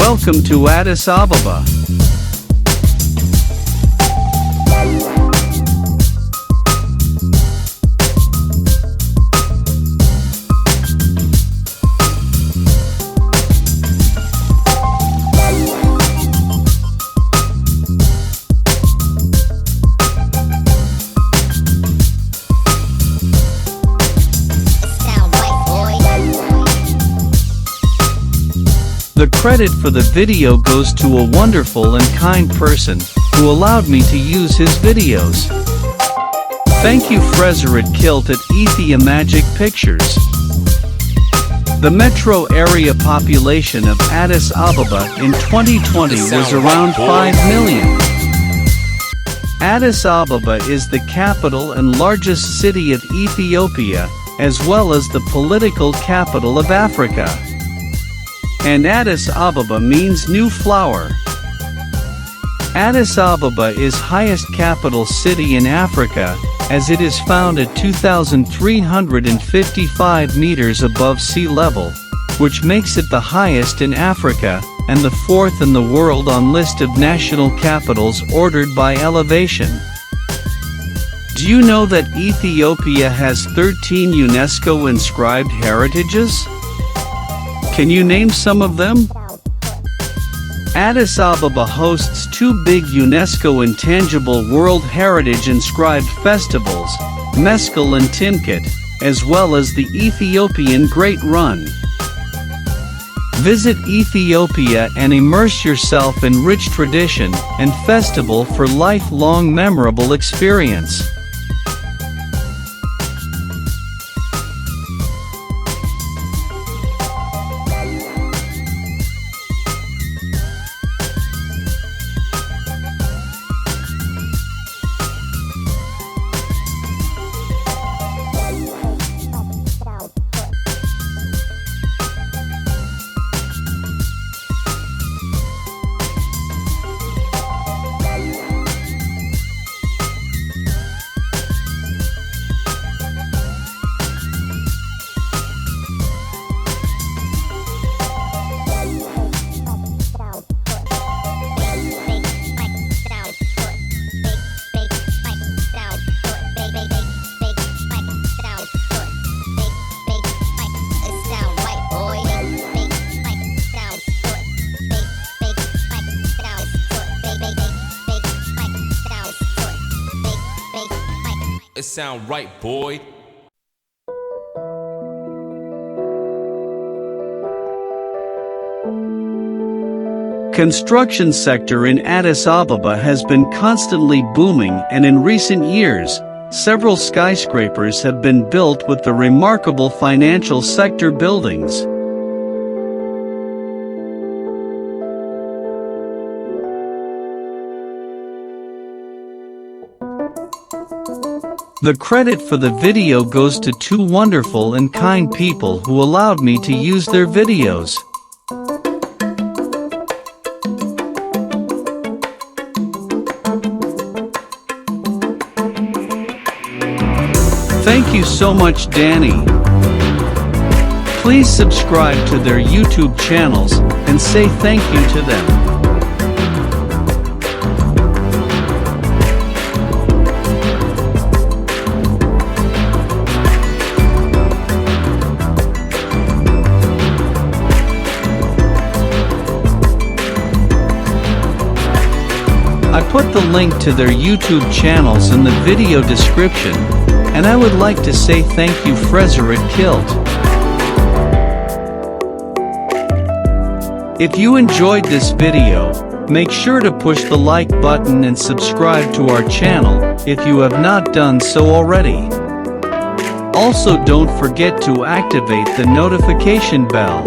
Welcome to Addis Ababa. The credit for the video goes to a wonderful and kind person who allowed me to use his videos. Thank you Atkilt at ETHIOMAGIC Pictures. The metro area population of Addis Ababa in 2020 was around 5 million. Addis Ababa is the capital and largest city of Ethiopia, as well as the political capital of Africa. And Addis Ababa means new flower. Addis Ababa is highest capital city in Africa, as it is found at 2,355 meters above sea level, which makes it the highest in Africa, and the fourth in the world on list of national capitals ordered by elevation. Do you know that Ethiopia has 13 UNESCO inscribed heritages? Can you name some of them? Addis Ababa hosts two big UNESCO Intangible World Heritage inscribed festivals, Meskel and Atkilt, as well as the Ethiopian Great Run. Visit Ethiopia and immerse yourself in rich tradition and festival for lifelong memorable experience. It sound right, boy. Construction sector in Addis Ababa has been constantly booming, and in recent years, several skyscrapers have been built with the remarkable financial sector buildings. The credit for the video goes to two wonderful and kind people who allowed me to use their videos. Thank you so much, Danny. Please subscribe to their YouTube channels and say thank you to them. I put the link to their YouTube channels in the video description, and I would like to say thank you Atkilt. If you enjoyed this video, make sure to push the like button and subscribe to our channel if you have not done so already. Also don't forget to activate the notification bell.